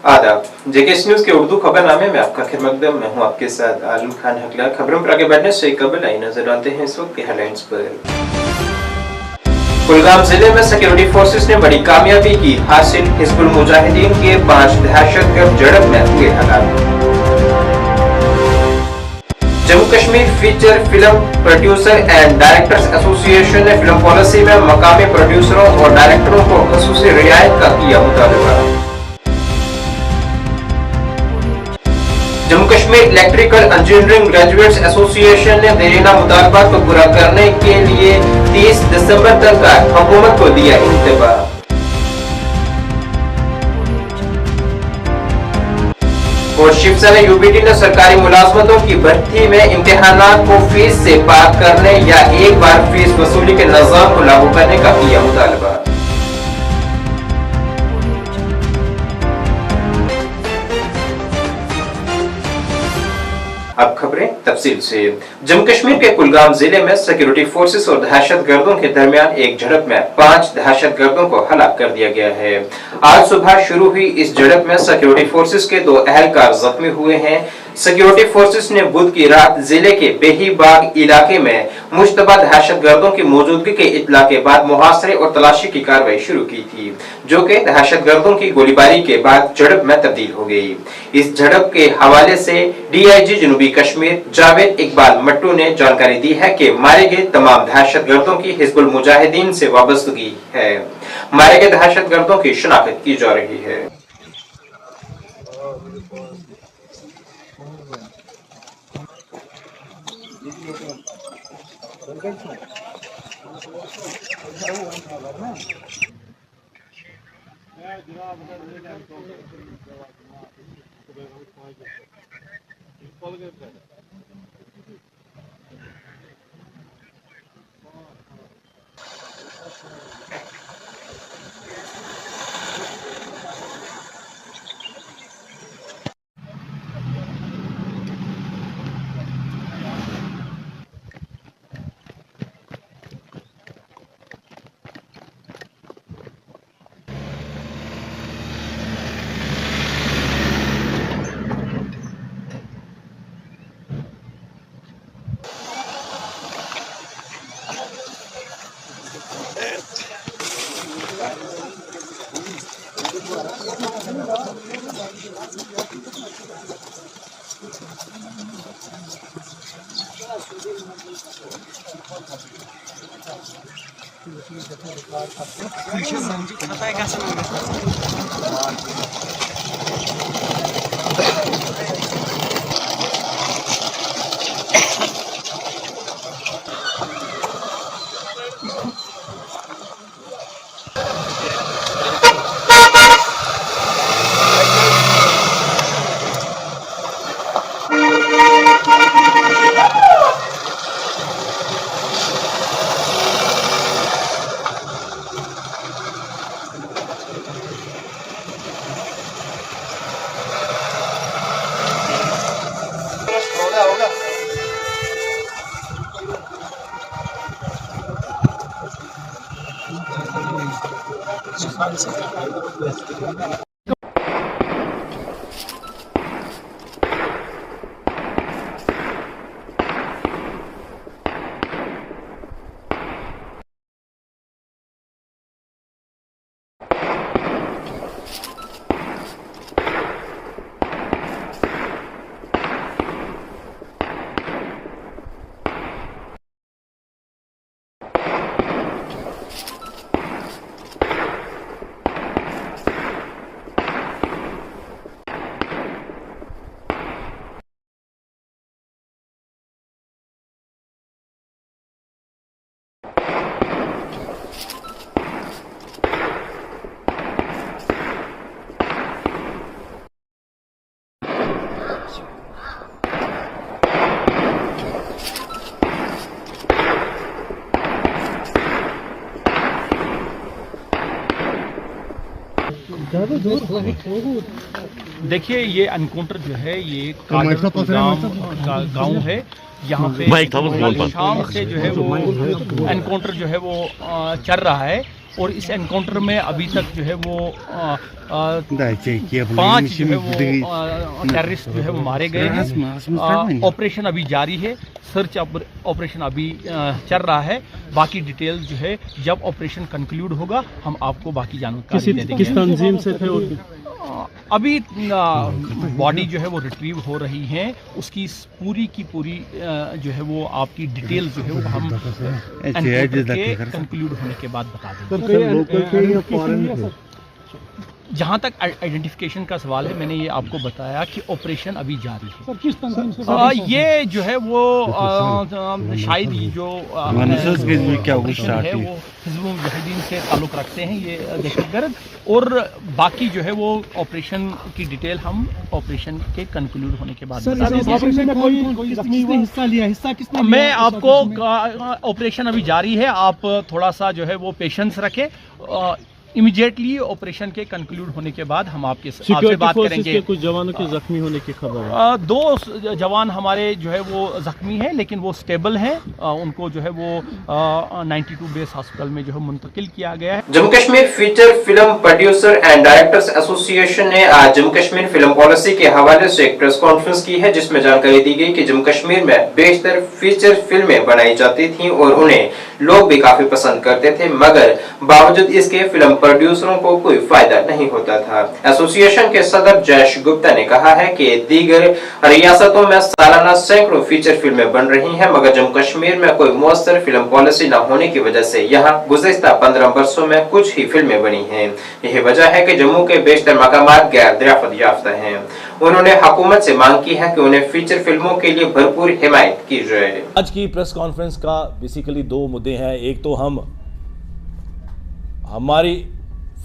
आदाब। JKS news के उर्दू खबरनामे में आपका खिदमतगार मैं हूं आपके साथ आलम खान हकला। खबरों पर आगे बढ़ने से कबल आई नजर डालते हैं इस वक्त के हेडलाइंस पर। कुलगाम जिले में सिक्योरिटी फोर्सेस ने बड़ी कामयाबी की हासिल। हिजबुल मुजाहिदीन के 5 दहशतगर्द झड़प में हुए हलाक। Jammu Kashmir feature film producer and directors association ने फिल्म पॉलिसी में मकामी प्रोड्यूसरों और डायरेक्टरों को खसूसी रियायत का किया मुतालबा। Jammu Kashmir electrical engineering graduates association ने देरीना मुतालबात को पूरा करने के लिए 30 दिसंबर तक का हुकूमत को दिया इंतबाह। और शिवसेना यूबीटी ने सरकारी मुलाजमतों की भर्ती में इम्तिहानात को फीस से पाक करने या एक बार फीस वसूली के निजाम को लागू करने का किया मुतालबा। अब खबरें तफसील से। जम्मू कश्मीर के कुलगाम जिले में सिक्योरिटी फोर्सेस और दहशतगर्दों के दरमियान एक झड़प में 5 दहशतगर्दों को हलाक कर दिया गया है। आज सुबह शुरू हुई इस झड़प में सिक्योरिटी फोर्सेस के 2 अहलकार जख्मी हुए हैं। सिक्योरिटी फोर्सेस ने बुध की रात जिले के बेहीबाग इलाके में मुश्तबा दहशतगर्दों की मौजूदगी के इत्तला के बाद मुहासरे और तलाशी की कार्रवाई शुरू की थी, जो कि दहशतगर्दों की गोलीबारी के बाद झड़प में तब्दील हो गई। इस झड़प के हवाले से डीआईजी जनूबी कश्मीर जावेद इकबाल मट्टू ने जानकारी दी है कि मारे गए तमाम दहशतगर्दों की हिजबुल मुजाहिदीन से वाबस्तगी है। मारे गए दहशतगर्दों की शिनाख्त की जा रही है। देखिए, ये एनकाउंटर जो है ये गांव है। यहाँ पे शाम से जो है वो एनकाउंटर जो है वो चल रहा है। और इस एनकाउंटर में अभी तक जो है वो 5 जो है वो टेररिस्ट जो है वो मारे गए हैं। ऑपरेशन अभी जारी है, सर्च ऑपरेशन अभी चल रहा है। बाकी डिटेल जो है जब ऑपरेशन कंक्लूड होगा हम आपको बाकी जानकारी दे देंगे। किस तंजीम से थे और अभी बॉडी जो है वो रिट्रीव हो रही है, उसकी पूरी की पूरी जो है वो आपकी डिटेल जो है वो हम कंक्लूड होने के बाद बता देंगे। जहाँ तक आइडेंटिफिकेशन का सवाल है, मैंने ये आपको बताया कि ऑपरेशन अभी जारी है। सर किस तंजीम से ये जो है वो शायद ये जो है वो हिज़्बुल मुजाहिदीन से ताल्लुक़ रखते हैं ये दहशतगर्द, और बाकी जो है वो ऑपरेशन की डिटेल हम ऑपरेशन के कंक्लूड होने के बाद मैं आपको ऑपरेशन अभी जारी है, आप थोड़ा सा जो है वो पेशेंस रखें। इमीडिएटली ऑपरेशन के कंक्लूड होने के बाद हम आपसे बात करेंगे। कुछ जवानों के जख्मी होने की खबर है। 2 जवान हमारे जो है वो जख्मी हैं, लेकिन वो स्टेबल हैं। उनको जो है वो 92 बेस हॉस्पिटल में जो है मुंतकिल किया गया है। Jammu Kashmir feature film producer and directors association ने आज जम्मू कश्मीर फिल्म पॉलिसी के हवाले से एक प्रेस कॉन्फ्रेंस की है, जिसमें जानकारी दी गई कि जम्मू कश्मीर में बेशतर फीचर फिल्में बनाई जाती थी और उन्हें लोग भी काफी पसंद करते थे, मगर बावजूद इसके फिल्म प्रोड्यूसरों को कोई फायदा नहीं होता था। एसोसिएशन के सदर जयेश गुप्ता ने कहा है कि दीगर रियासतों में सालाना सैकड़ों फीचर फिल्में बन रही हैं, मगर जम्मू कश्मीर में कोई मुअस्सर फिल्म पॉलिसी न होने की वजह से यहाँ गुज़िश्ता 15 वर्षों में कुछ ही फिल्में बनी हैं। यही वजह है कि जम्मू के बेशतर मकामात गैर दरियाफ्त याफ्ता हैं। उन्होंने हुकूमत से मांग की है कि उन्हें फीचर फिल्मों के लिए भरपूर हिमायत की जाए। आज की प्रेस कॉन्फ्रेंस का बेसिकली 2 मुद्दे हैं। एक तो हमारी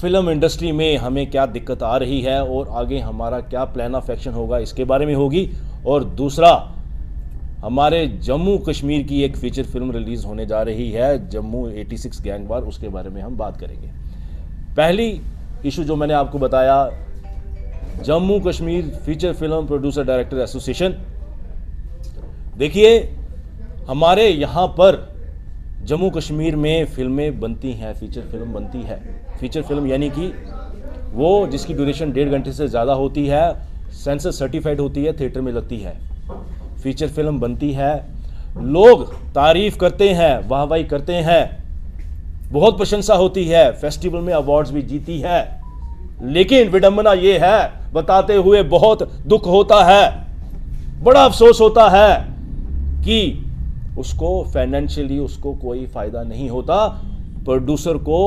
फिल्म इंडस्ट्री में हमें क्या दिक्कत आ रही है और आगे हमारा क्या प्लान ऑफ एक्शन होगा, इसके बारे में होगी। और दूसरा, हमारे जम्मू कश्मीर की एक फीचर फिल्म रिलीज़ होने जा रही है, जम्मू 86 गैंग वार, उसके बारे में हम बात करेंगे। पहली इशू जो मैंने आपको बताया, Jammu Kashmir feature film producer director association. देखिए, हमारे यहाँ पर जम्मू कश्मीर में फिल्में बनती हैं, फीचर फिल्म बनती है। फीचर फिल्म यानी कि वो जिसकी ड्यूरेशन 1.5 घंटे से ज़्यादा होती है, सेंसर सर्टिफाइड होती है, थिएटर में लगती है, फीचर फिल्म बनती है। लोग तारीफ़ करते हैं, वाहवाही करते हैं, बहुत प्रशंसा होती है, फेस्टिवल में अवार्ड्स भी जीती है। लेकिन विडंबना ये है, बताते हुए बहुत दुख होता है, बड़ा अफसोस होता है कि उसको फाइनेंशियली उसको कोई फायदा नहीं होता, प्रोड्यूसर को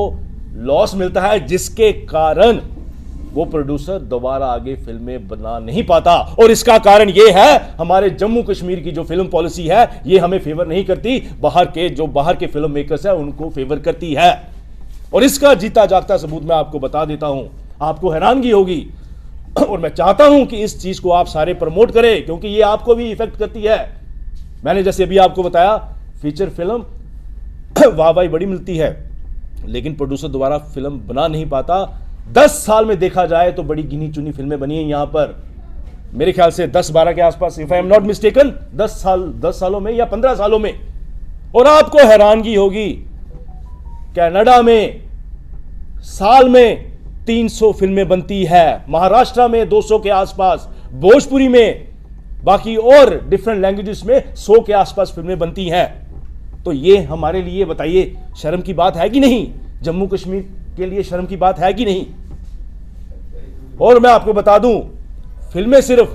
लॉस मिलता है, जिसके कारण वो प्रोड्यूसर दोबारा आगे फिल्में बना नहीं पाता। और इसका कारण ये है, हमारे जम्मू कश्मीर की जो फिल्म पॉलिसी है ये हमें फेवर नहीं करती, बाहर के फिल्म मेकर्स है उनको फेवर करती है। और इसका जीता जागता सबूत मैं आपको बता देता हूं, आपको हैरानगी होगी और मैं चाहता हूं कि इस चीज को आप सारे प्रमोट करें, क्योंकि ये आपको भी इफेक्ट करती है। मैंने जैसे अभी आपको बताया, फीचर फिल्म वाहवाही बड़ी मिलती है, लेकिन प्रोड्यूसर दोबारा फिल्म बना नहीं पाता। 10 साल में देखा जाए तो बड़ी गिनी चुनी फिल्में बनी हैं यहां पर, मेरे ख्याल से 10-12 के आसपास, if I am not mistaken, 10 सालों में या 15 सालों में। और आपको हैरानगी होगी, कनाडा में साल में 300 फिल्में बनती है, महाराष्ट्र में 200 के आसपास, भोजपुरी में, बाकी और डिफरेंट लैंग्वेजेस में 100 के आसपास फिल्में बनती हैं। तो ये हमारे लिए बताइए शर्म की बात है कि नहीं? जम्मू कश्मीर के लिए शर्म की बात है कि नहीं? और मैं आपको बता दूं, फिल्में सिर्फ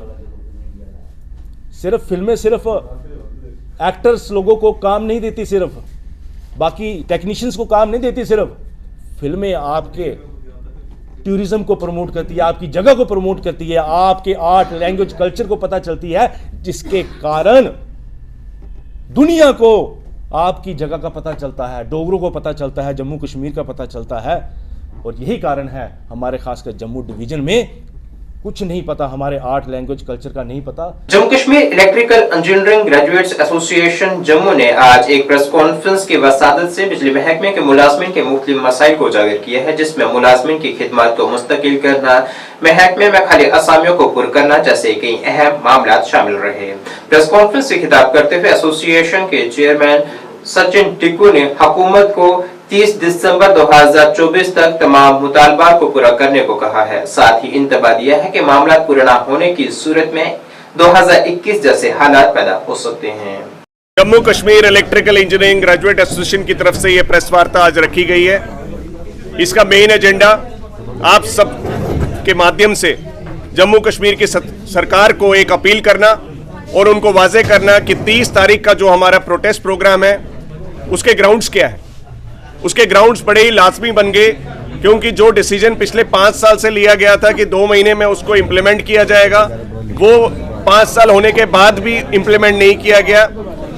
एक्टर्स लोगों को काम नहीं देती, सिर्फ बाकी टेक्नीशियंस को काम नहीं देती। सिर्फ फिल्में आपके टूरिज्म को प्रमोट करती है, आपकी जगह को प्रमोट करती है, आपके आर्ट, लैंग्वेज, कल्चर को पता चलती है, जिसके कारण दुनिया को आपकी जगह का पता चलता है, डोगरों को पता चलता है, जम्मू कश्मीर का पता चलता है। और यही कारण है हमारे खासकर जम्मू डिवीजन में कुछ नहीं पता, हमारे आर्ट, लैंग्वेज, कल्चर का नहीं पता। Jammu Kashmir electrical engineering graduates association Jammu ने आज एक प्रेस कॉन्फ्रेंस की वसादत से बिजली महकमे के मुलाजमीन के मुख्तलिफ मसाइल को उजागर किया है, जिसमें मुलाजमीन की खिदमत को मुस्तकिल करना, महकमे में खाली असामियों को पुर करना जैसे कई अहम मामला शामिल रहे। प्रेस कॉन्फ्रेंस से खिताब करते हुए एसोसिएशन के चेयरमैन सचिन टिक्कू ने हुकूमत को 30 दिसंबर 2024 तक तमाम मुतालबात को पूरा करने को कहा है। साथ ही इंतबा दिया है कि मामला पूरा न होने की सूरत में 2021 जैसे हालात पैदा हो सकते हैं। Jammu Kashmir electrical engineering graduate association की तरफ से ये प्रेस वार्ता आज रखी गई है। इसका मेन एजेंडा आप सब के माध्यम से जम्मू कश्मीर की सरकार को एक अपील करना और उनको वाजे करना कि 30 तारीख का जो हमारा प्रोटेस्ट प्रोग्राम है उसके ग्राउंड्स क्या है। उसके ग्राउंड्स बड़े ही लाजमी बन गए, क्योंकि जो डिसीजन पिछले 5 साल से लिया गया था कि 2 महीने में उसको इम्प्लीमेंट किया जाएगा, वो 5 साल होने के बाद भी इम्प्लीमेंट नहीं किया गया।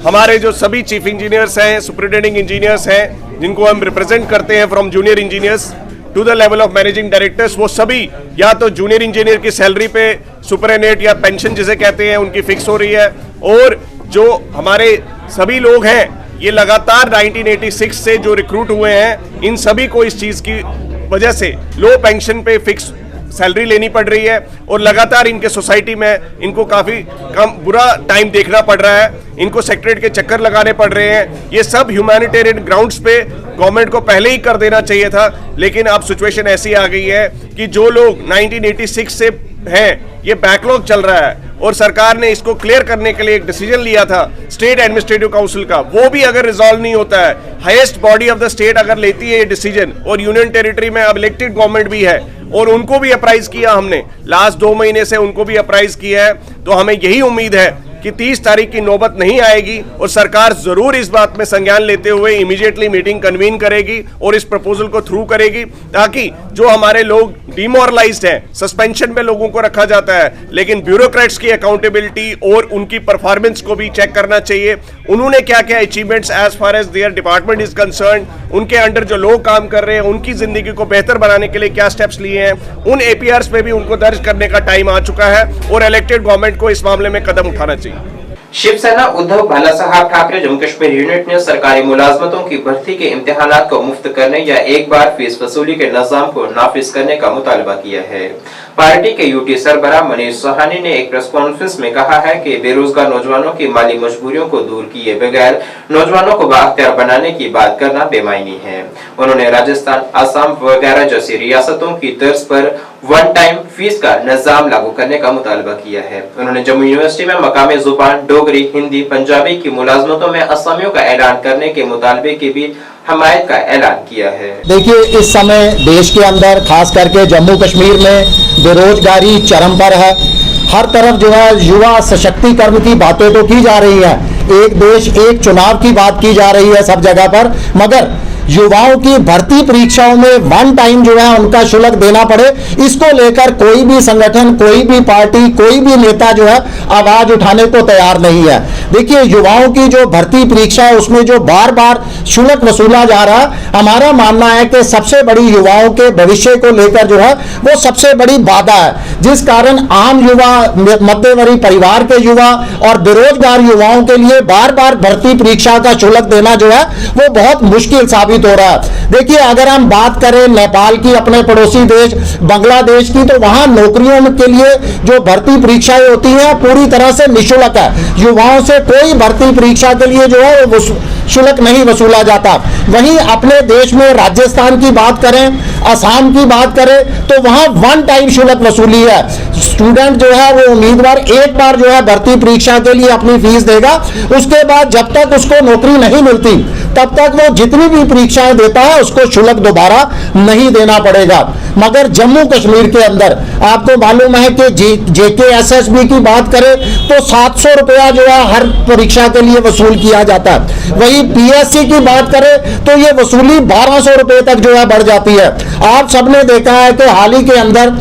हमारे जो सभी चीफ इंजीनियर्स हैं, सुपरिटेंडिंग इंजीनियर्स हैं, जिनको हम रिप्रेजेंट करते हैं from junior engineers to the level of managing directors, वो सभी या तो जूनियर इंजीनियर की सैलरी पे सुपरनेट या पेंशन जिसे कहते हैं उनकी फिक्स हो रही है, और जो हमारे सभी लोग हैं ये लगातार 1986 से जो रिक्रूट हुए हैं, इन सभी को इस चीज़ की वजह से लो पेंशन पे फिक्स सैलरी लेनी पड़ रही है और लगातार इनके सोसाइटी में इनको काफ़ी कम बुरा टाइम देखना पड़ रहा है। इनको सेक्रेटरीट के चक्कर लगाने पड़ रहे हैं। ये सब ह्यूमैनिटेरियन ग्राउंड्स पे गवर्नमेंट को पहले ही कर देना चाहिए था, लेकिन अब सिचुएशन ऐसी आ गई है कि जो लोग 1986 से हैं ये बैकलॉग चल रहा है और सरकार ने इसको क्लियर करने के लिए एक डिसीजन लिया था स्टेट एडमिनिस्ट्रेटिव काउंसिल का, वो भी अगर रिजॉल्व नहीं होता है, highest body of the state अगर लेती है ये डिसीजन, और यूनियन टेरिटरी में अब इलेक्टेड गवर्नमेंट भी है और उनको भी अप्राइज किया हमने, लास्ट 2 महीने से उनको भी अप्राइज किया है, तो हमें यही उम्मीद है कि 30 तारीख की नौबत नहीं आएगी और सरकार जरूर इस बात में संज्ञान लेते हुए इमीडिएटली मीटिंग कन्वीन करेगी और इस प्रपोजल को थ्रू करेगी, ताकि जो हमारे लोग डिमोरलाइज्ड हैं, सस्पेंशन में लोगों को रखा जाता है, लेकिन ब्यूरोक्रेट्स की अकाउंटेबिलिटी और उनकी परफॉर्मेंस को भी चेक करना चाहिए। उन्होंने क्या क्या achievements as far as their department is concern, उनके अंडर जो लोग काम कर रहे हैं उनकी जिंदगी को बेहतर बनाने के लिए क्या स्टेप्स लिए हैं, उन APRs पे भी उनको दर्ज करने का टाइम आ चुका है और इलेक्टेड गवर्नमेंट को इस मामले में कदम उठाना चाहिए। शिवसेना उद्धव बालासाहब ठाकरे जम्मू कश्मीर यूनिट ने सरकारी मुलाजमतों की भर्ती के इम्तिहानात को मुफ्त करने या एक बार फीस वसूली के निजाम को नाफिज करने का मुतालबा किया है। पार्टी के यूटी सरबराह मनीष सहानी ने एक प्रेस कॉन्फ्रेंस में कहा है कि बेरोजगार नौजवानों की माली मजबूरियों को दूर किए बगैर नौजवानों को बाअख्तियार बनाने की बात करना बेमायनी है। उन्होंने राजस्थान, असम वगैरह जैसी रियासतों की तर्ज पर वन टाइम फीस का निजाम लागू करने का मुतालबा किया है। उन्होंने जम्मू यूनिवर्सिटी में मकामी जुबान डोगरी, हिंदी, पंजाबी की मुलाजमतों में असामियों का ऐलान करने के मुतालबे की भी हमायत का ऐलान किया है। देखिए, इस समय देश के अंदर खास करके जम्मू कश्मीर में बेरोजगारी चरम पर है। हर तरफ जो है युवा सशक्तिकरण की बातें तो की जा रही है, एक देश एक चुनाव की बात की जा रही है सब जगह पर, मगर युवाओं की भर्ती परीक्षाओं में वन टाइम जो है उनका शुल्क देना पड़े, इसको लेकर कोई भी संगठन, कोई भी पार्टी, कोई भी नेता जो है आवाज उठाने को तैयार नहीं है। देखिए, युवाओं की जो भर्ती परीक्षा है उसमें जो बार बार शुल्क वसूला जा रहा है, हमारा मानना है कि सबसे बड़ी युवाओं के भविष्य को लेकर जो है वो सबसे बड़ी बाधा है, जिस कारण आम युवा, मध्यवर्गीय परिवार के युवा और बेरोजगार युवाओं के लिए बार बार भर्ती परीक्षा का शुल्क देना जो है वो बहुत मुश्किल साबित हो रहा है। देखिए, अगर हम बात करें नेपाल की, अपने पड़ोसी देश बांग्लादेश की, तो वहां नौकरियों के लिए जो भर्ती परीक्षाएं होती हैं पूरी तरह से निःशुल्क है। युवाओं से कोई भर्ती परीक्षा के लिए जो है वो शुल्क नहीं वसूला जाता। वहीं अपने देश में राजस्थान की बात करें, असम की बात करें, तो वहां वन टाइम शुल्क वसूली है। स्टूडेंट जो है वो उम्मीदवार एक बार जो है भर्ती परीक्षा के लिए अपनी फीस देगा, उसके बाद जब तक उसको नौकरी नहीं मिलती तब तक वो जितनी भी परीक्षाएं देता है उसको शुल्क दोबारा नहीं देना पड़ेगा। मगर जम्मू कश्मीर के अंदर आपको मालूम है कि JKSSB की बात करें तो 700 रुपया जो है हर परीक्षा के लिए वसूल किया जाता है। वहीं PSC की बात करें तो ये वसूली 1200 रुपए तक जो है बढ़ जाती है। आप सबने देखा है कि हाल ही के अंदर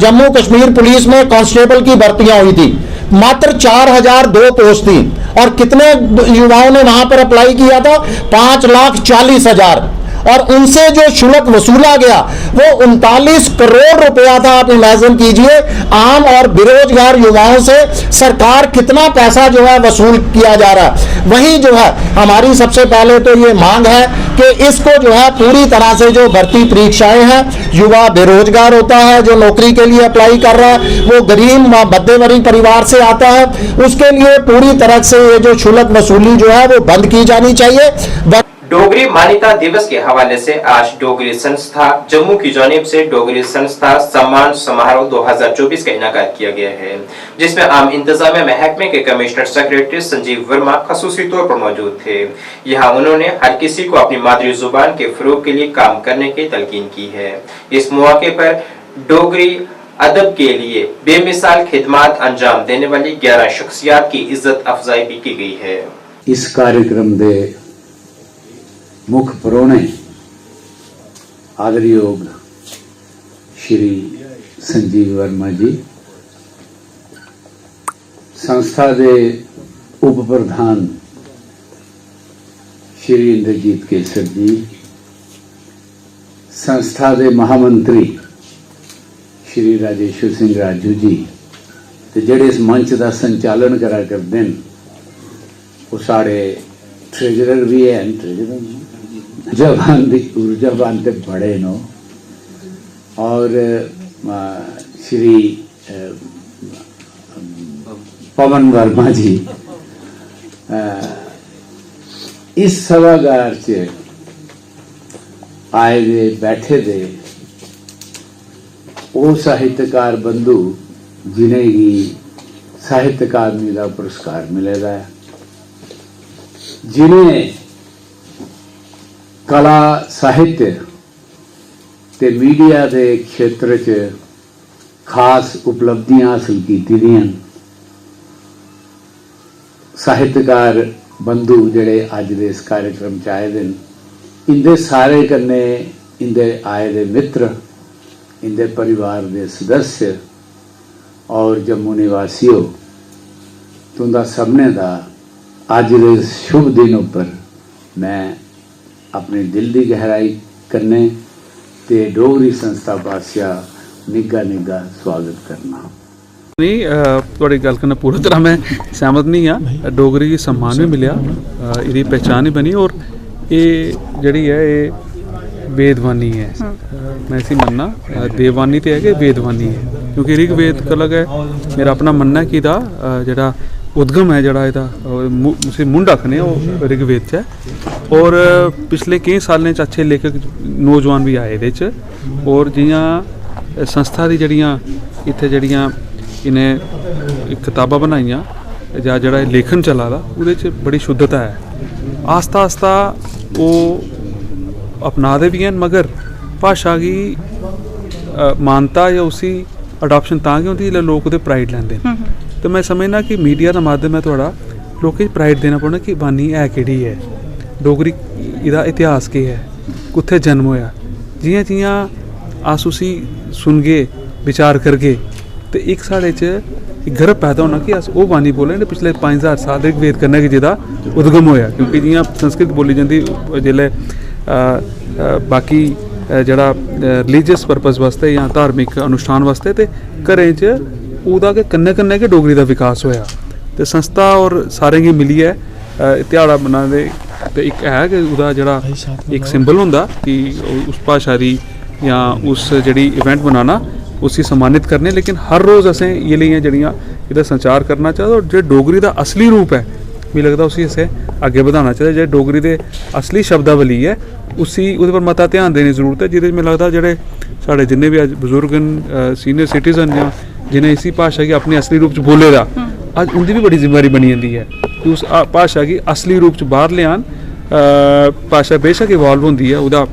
जम्मू कश्मीर पुलिस में कांस्टेबल की भर्तियां हुई थी, मात्र 4002 पोस्ट थी और कितने युवाओं ने वहां पर अप्लाई किया था? 5,40,000, और उनसे जो शुल्क वसूला गया वो 39 करोड़ रुपया था। आप इमेजिन कीजिए, आम और बेरोजगार युवाओं से सरकार कितना पैसा जो है वसूल किया जा रहा है। वहीं जो है हमारी सबसे पहले तो ये मांग है कि इसको जो है पूरी तरह से जो भर्ती परीक्षाएं हैं, युवा बेरोजगार होता है जो नौकरी के लिए अप्लाई कर रहा है, वो गरीब मध्यवर्गीय परिवार से आता है, उसके लिए पूरी तरह से ये जो शुल्क वसूली जो है वो बंद की जानी चाहिए। डोगरी मान्यता दिवस के हवाले से आज डोगरी संस्था जम्मू की जानिब से डोगरी संस्था सम्मान समारोह 2024 का इनाकात किया गया है, जिसमें आम इंतजामिया महकमे के कमिश्नर सेक्रेटरी संजीव वर्मा खसूसी तौर पर मौजूद थे। यहाँ उन्होंने हर किसी को अपनी मादरी जुबान के फरोग के लिए काम करने की तलकीन की है। इस मौके पर डोगरी अदब के लिए बेमिसाल खिदमात अंजाम देने वाली 11 शख्सियात की इज्जत अफजाई भी की गई है। इस कार्यक्रम दे मुख परौने आदरयोग श्री संजीव वर्मा जी, संस्था दे उप प्रधान श्री इंद्रजीत केसर जी, संस्था दे महामंत्री श्री राजेश्वर सिंह राजू जी, ते जेड़े इस मंच का संचालन करा करते हैं वो साढ़े ट्रेजरर भी है, ट्रेजरर जबान दी ऊर्जावान ते बड़े नो, और श्री पवन वर्मा जी इस सभागार च आए दे बैठे दे वो साहित्यकार बंधु जिन्हें ही साहित्य अकादमी का पुरस्कार मिलेगा है, जिन्हें कला साहित्य ते मीडिया के क्षेत्र च खास उपलब्धियां हासिल की दियां, साहित्यकार बंधु जेड़े अज दे इस कार्यक्रम च आए दिन, इंदे सारे कन्ने इंदे आए दे मित्र, इंदे परिवार दे सदस्य और जम्मू निवासियों, तुंदा सबने दा अज दे शुभ दिन उपर मैं अपने दिल की गहराई करने ते डोगरी संस्था पासिया निग्गा निग्गा स्वागत करना। नहीं, थोड़ी गल करना पूरी तरह मैं सहमत नहीं हाँ। डोगरी की सम्मान भी मिलिया, इसकी पहचान ही बनी, और ये जड़ी है ये वेदवानी है। मैं इसी मनना देववानी तो है कि वेदवानी है, क्योंकि ऋग्वेद का अलग है। मेरा अपना मनना है कि जड़ा उद्गम है जड़ा उसे मुंड आखने वो ऋग्वेद च है, और पिछले कई सालों अच्छे लेखक नौजवान भी आए ये, और जियां संस्था दी जड़ियां इत्थे जड़ियां इन्हें किताबां बनाइयां जां जड़ा लेखन चला दा उहदे च बड़ी शुद्धता है। आस्ता आस्ता वो अपना दे भी हैं, मगर भाषा की मानता या उसी अडॉप्शन तां गै होंदी जिसलै लोक उहदे प्राइड लैंदे न। तो मैं समझना कि मीडिया का माध्यम है थोड़ा लोकें प्राइड देना पौना कि बानी है केड़ी है, डोगरी इहदा इतिहास के है, कुत्थे जन्म होया। जियां जियां अस उसी सुनगे विचार करगे तो एक साढ़े च गर्व पैदा होना कि अस वो बानी बोले ने पिछले 5000 साल ऋग्वेद कन्नै जिहदा उद्गम होया। क्योंकि जियां संस्कृत बोली जाती जिसलै बाकी जड़ा रिलीजियस परपज़ वास्ते या धार्मिक अनुष्ठान वास्ते ते घरें च ओहदा के कन्नै कन्नै गै डोगरी का विकास होया। ते संस्था और सारें गी मिलियै ध्याड़ा मनाने ते एक है कि ओहदा जड़ा एक सिंबल होंदा कि उस भाषा दी या उस जड़ी इवेंट बनाना उसी सम्मानित करने, लेकिन हर रोज़ असें ये लेइयां जड़ियां इहदा संचार करना चाहिए। और जो डोगरी का असली रूप है मिगी लगदा उसी असें अग्गे बधाना चाहिए। जो डोगरी दे असली शब्दावली है उसी उहदे पर मता ध्यान देने की जरूरत है, जिहदे मिगी लगदा जेह्ड़े साढ़े जिन्ने भी अज बजुर्ग न, सीनियर सिटीजन या जिन्हें इसी भाषा की अपने असली रूप च बोले दा, अज उंदी भी बड़ी जिम्मेवारी बनी जाती है कि उस भाषा की असली रूप च बाहर लियान। भाषा बेशक इवॉल्व होंदी है, उहदा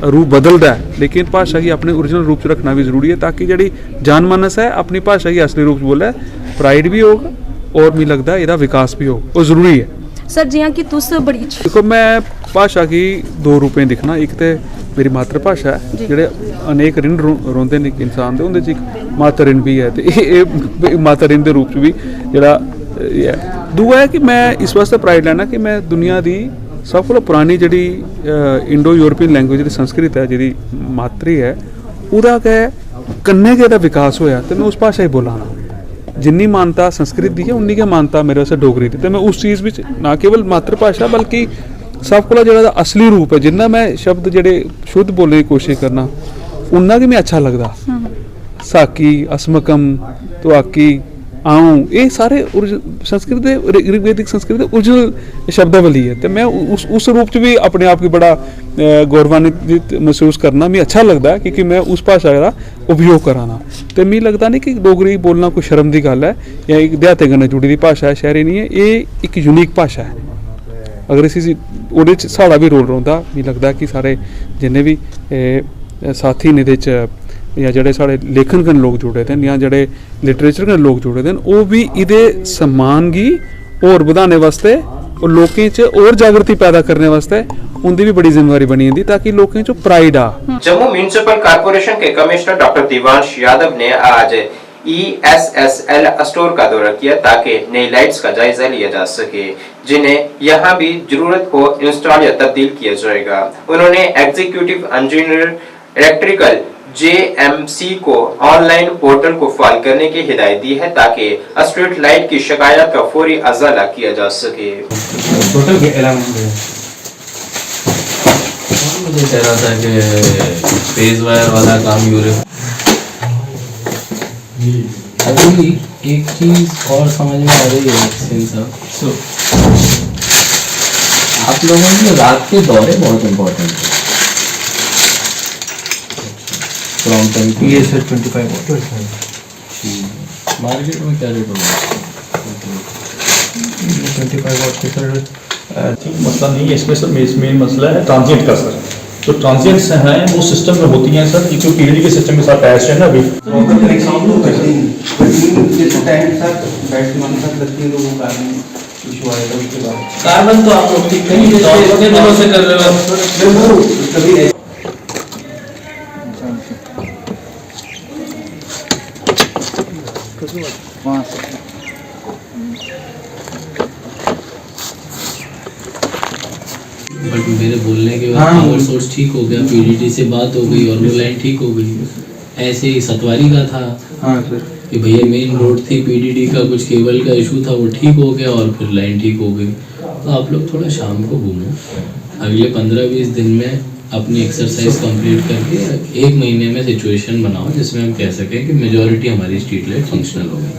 रूप बदलता है, लेकिन भाषा की अपने ओरिजिनल रूप च रखना भी जरूरी है, ताकि जी जनमानस है अपनी भाषा की असली रूप च बोले, प्राइड भी होग और मिगी लगता है इसका विकास भी होग, वो जरूरी है। सर जियां कि तुस बड़ी देखो मैं भाषा की दो रूपें दिखना, एक तो मेरी मातृभाषा है, जेह्ड़े अनेक रिण रौंदे न इंसान दे, उंदे च एक माता रिण भी है, तो ये माता रिण के रूप च भी जेह्ड़ा दूआ है कि मैं इस वास्ते प्राइड लैना कि मैं दुनिया की सब को पुरानी जी इंडो यूरोपियन लैंग्वेज संस्कृत है जी मातरी है, उहदा गै कन्नै गै विकास होया, तो मैं उस भाषा ही बोला ना। जिन्नी मानता संस्कृत की है उन्नी गै मानता मेरे वास्ते डोगरी की, तो मैं उस चीज़ में ना केवल मातृभाषा बल्कि सब को जो असली रूप है, जिन्ना मैं शब्द जेह्ड़े शुद्ध बोलने की कोशिश करना उन्ना कि मैं अच्छा लगता। साकी, अस्मकम, तुआकी, ਆਉਂ, ਇਹ ਸਾਰੇ ਸੰਸਕ੍ਰਿਤ ਦੇ ਰਿਗਵੇਦਿਕ ਸੰਸਕ੍ਰਿਤ ਦੇ ओरिजिनल शब्दावली है। तो मैं उस रूप च भी अपने आप की बड़ा गौरवान्वित महसूस करना मैं अच्छा लगता है, क्योंकि मैं उस भाषा का उपयोग कराना। तो मिगी लगता नहीं कि डोगरी बोलना कोई शर्म की गल है या एक देहाते कन्नै जुड़ी दी भाषा है, शहरी नहीं है। ये एक यूनिक भाषा है। अगर इसी ओहदे च साढ़ा भी रोल रौंदा, मिगी लगदा कि सारे जिन्ने भी साथी ने इहदे च या जेह्ड़े साढ़े लेखन कन्नै लोग जुड़े दे न या जेह्ड़े लिटरेचर कन्नै लोग जुड़े दे न, ओह् भी इहदे सम्मान गी होर बधाने वास्ते और लोकें च और जागृति पैदा करने वास्ते उनकी भी बड़ी जिम्मेवारी बनी जंदी, ताकि लोकें च प्राइड आ। जम्मू म्युनिसिपल कॉर्पोरेशन के कमिश्नर डॉक्टर दिवांश यादव ने आज ESSL स्टोर का दौरा किया ताकि नई लाइट्स का जायजा लिया जा सके, जिन्हें यहाँ भी जरूरत हो इंस्टॉल या तब्दील किया जाएगा। उन्होंने एग्जीक्यूटिव इंजीनियर इलेक्ट्रिकल JMC को ऑनलाइन पोर्टल को फाइल करने की हिदायत दी है ताकि स्ट्रीट लाइट की शिकायत का फौरी अजाला किया जा सके। टोटल के अलावा मुझे कह रहा था कि फेज वायर वाला काम अभी एक चीज और समझ में आ रही है साहब, आप लोगों के रात के दौरे बहुत इम्पोर्टेंट है। फ्रॉम 25 मार्केट में क्या रेट होगा? 25 वाट के सर मसला नहीं है इसमें सर, मेन मसला है ट्रांजिएंट का सर। जो ट्रांजिएंट्स हैं वो सिस्टम में होती हैं सर, जो पीडीडी के सिस्टम के साथ अटैच है ना अभी। कार्बन तो आप लोग कितने दिनों से कर रहे हो? बट मेरे बोलने के बाद पावर सोर्स ठीक हो गया, पीडीडी से बात हो गई और वो लाइन ठीक हो गई। ऐसे ही सतवारी का था कि भैया मेन रोड थी, पीडीडी का कुछ केबल का इशू था, वो ठीक हो गया और फिर लाइन ठीक हो गई। तो आप लोग थोड़ा शाम को घूमो, अगले 15-20 दिन में अपनी एक्सरसाइज कंप्लीट करके 1 महीने में सिचुएशन बनाओ जिसमें हम कह सकें कि मेजॉरिटी हमारी स्ट्रीट लाइट फंक्शनल हो गई।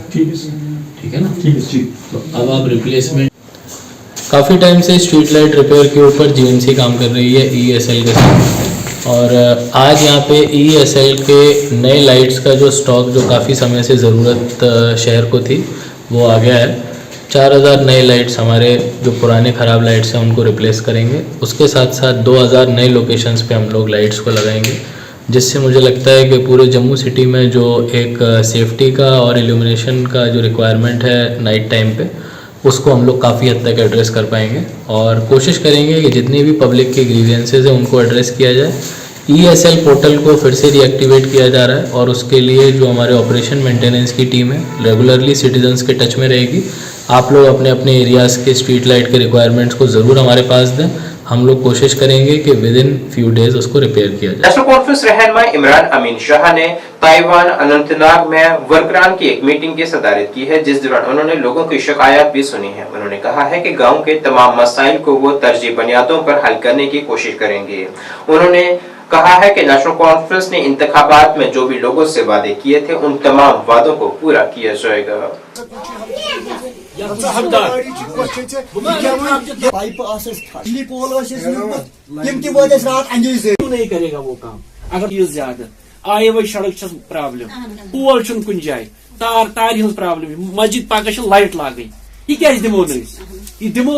ठीक है ना? तो अब आप रिप्लेसमेंट, काफ़ी टाइम से स्ट्रीट लाइट रिपेयर के ऊपर जीएमसी काम कर रही है ESL के साथ, और आज यहाँ पे ESL के नए लाइट्स का जो स्टॉक जो काफ़ी समय से ज़रूरत शहर को थी वो आ गया है। 4000 नए लाइट्स हमारे जो पुराने ख़राब लाइट्स हैं उनको रिप्लेस करेंगे। उसके साथ साथ 2000 नए लोकेशंस पे हम लोग लाइट्स को लगाएंगे, जिससे मुझे लगता है कि पूरे जम्मू सिटी में जो एक सेफ्टी का और इल्यूमिनेशन का जो रिक्वायरमेंट है नाइट टाइम पे, उसको हम लोग काफ़ी हद तक एड्रेस कर पाएंगे। और कोशिश करेंगे कि जितनी भी पब्लिक के ग्रीवेंसेज हैं उनको एड्रेस किया जाए। ESL पोर्टल को फिर से रीएक्टिवेट किया जा रहा है और उसके लिए जो हमारे ऑपरेशन मेंटेनेंस की टीम है रेगुलरली सिटीजन्स के टच में रहेगी। आप लोग अपने अपने एरियाज़ के स्ट्रीट लाइट के रिक्वायरमेंट्स को ज़रूर हमारे पास दें, हम लोग कोशिश करेंगे कि विद इन फ्यू डेज उसको रिपेयर किया जाए। नेशनल कॉन्फ्रेंस रहनुमा इमरान अमीन शाह ने ताइवान अनंतनाग में वर्करान की एक मीटिंग की सदारत की है, जिस दौरान उन्होंने लोगों की शिकायत भी सुनी है। उन्होंने कहा है कि गांव के तमाम मसाइल को वो तरजीह बुनियादों पर हल करने की कोशिश करेंगे। उन्होंने कहा है कि नेशनल कॉन्फ्रेंस ने इंतखाबात में जो भी लोगों से वादे किए थे उन तमाम वादों को पूरा किया जाएगा। नहीं करेगा वो काम अगर ये ज्यादा आए वही सड़क प्रॉब्लम, पोल कुन जाए, तार हज प्रॉब्लम, मस्जिद पगह लाइट लागई, ये क्या दिमो दिमो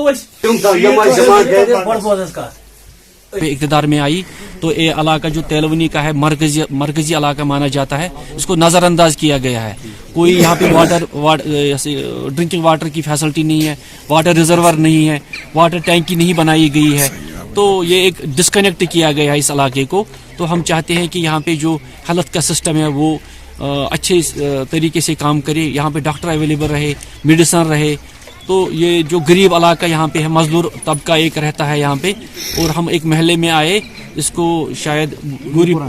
इक़्तिदार में आई तो ये इलाका जो तेलवनी का है मरकजी इलाका माना जाता है, इसको नज़रअंदाज किया गया है। कोई यहाँ पे ड्रिंकिंग वाटर की फैसिलिटी नहीं है, वाटर रिजर्वर नहीं है, वाटर टैंकी नहीं बनाई गई है, तो ये एक डिस्कनेक्ट किया गया है इस इलाके को। तो हम चाहते हैं कि यहाँ पे जो हेल्थ का सिस्टम है वो अच्छे तरीके से काम करे, यहाँ पे डॉक्टर अवेलेबल रहे, मेडिसन रहे। तो ये जो गरीब इलाका यहाँ पे है, मजदूर तबका एक रहता है यहाँ पे, और हम एक महल्ले में आए, इसको शायद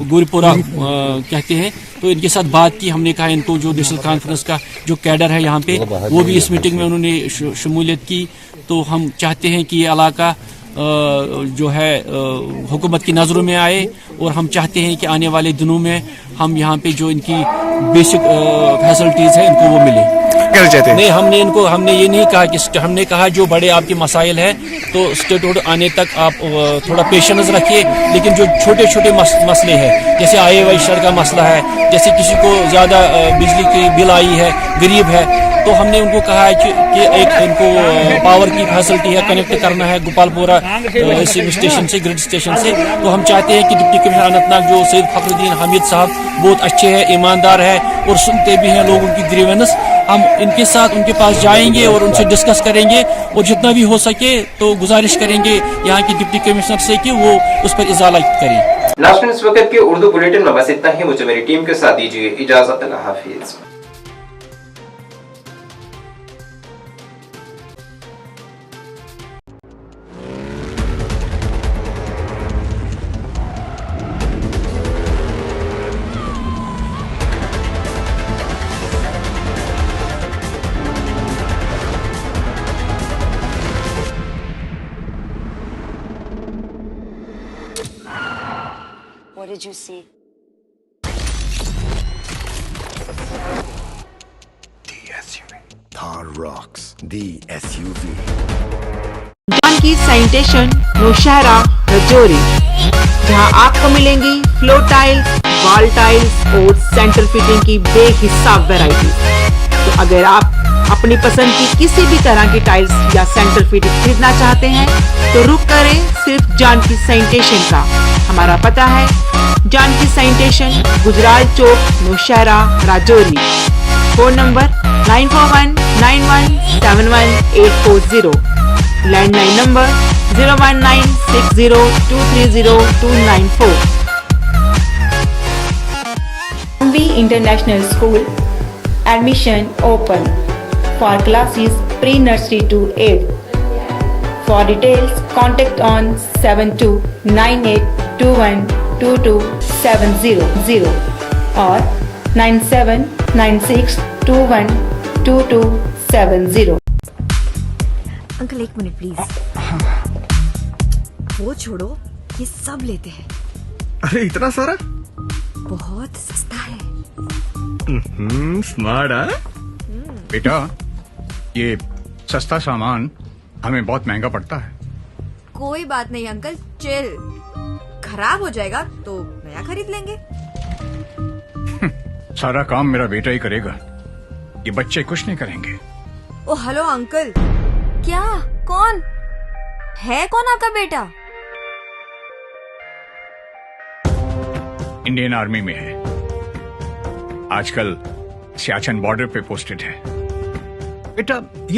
गुरीपुरा कहते हैं, तो इनके साथ बात की। हमने कहा इनको जो नेशनल कॉन्फ्रेंस का जो कैडर है यहाँ पे वो भी इस मीटिंग में उन्होंने शमूलियत की। तो हम चाहते हैं कि ये इलाका जो है हुकूमत की नज़रों में आए, और हम चाहते हैं कि आने वाले दिनों में हम यहाँ पे जो इनकी बेसिक फैसिलिटीज़ है इनको वो मिले। नहीं, हमने ये नहीं कहा कि हमने कहा जो बड़े आपके मसाइल है तो स्टेटहुड आने तक आप थोड़ा पेशेंस रखिए, लेकिन जो छोटे छोटे मसले हैं जैसे आय वैश्य का मसला है, जैसे किसी को ज़्यादा बिजली की बिल आई है, गरीब है, तो हमने उनको कहा है कि एक इनको पावर की फैसिलिटी है, कनेक्ट करना है गोपालपुरा स्टेशन से, ग्रिड स्टेशन से। तो हम चाहते हैं कि डिप्टी कमिश्नर अनंतनाग जो सैयद फखरुद्दीन हामिद साहब बहुत अच्छे हैं, ईमानदार है और सुनते भी हैं लोगों की ग्रीवेंस, हम इनके साथ उनके पास जाएंगे और उनसे डिस्कस करेंगे और जितना भी हो सके तो गुजारिश करेंगे यहाँ के डिप्टी कमिश्नर से कि वो उस पर इजाला करें। नाज़रीन, इस वक्त के उर्दू बुलेटिन में बस इतना ही। मुझे मेरी टीम के साथ दीजिए इजाजत। अल्लाह हाफिज। What did you see? The SUV. Thar rocks. The SUV. Janaki sanitation Naushahra Rajouri, जहां आपको मिलेंगी फ्लोर टाइल्स, वॉल टाइल्स और सेंटर फिटिंग की बेहिसाब वैरायटी। तो अगर आप अपनी पसंद की किसी भी तरह की टाइल्स या सेंटर फिटिंग खरीदना चाहते हैं तो रुक करें सिर्फ जानकी सैनिटेशन का। हमारा पता है Janki sanitation, Gujral Chowk, Naushera, Rajouri. Phone number 9419171840, landline number 01960230294। MV International School admission open for classes pre-nursery to 8. For details, contact on 7298212270 or 9796212270। Uncle एक मिनट प्लीज। वो छोड़ो, ये सब लेते हैं। अरे इतना सारा? बहुत सस्ता है। स्मार्ट है बेटा, ये सस्ता सामान हमें बहुत महंगा पड़ता है। कोई बात नहीं अंकल, चिल। खराब हो जाएगा तो नया खरीद लेंगे। सारा काम मेरा बेटा ही करेगा, ये बच्चे कुछ नहीं करेंगे। ओ हेलो अंकल। क्या? कौन है? कौन आपका बेटा? इंडियन आर्मी में है, आजकल सियाचिन बॉर्डर पे पोस्टेड है। बेटा ये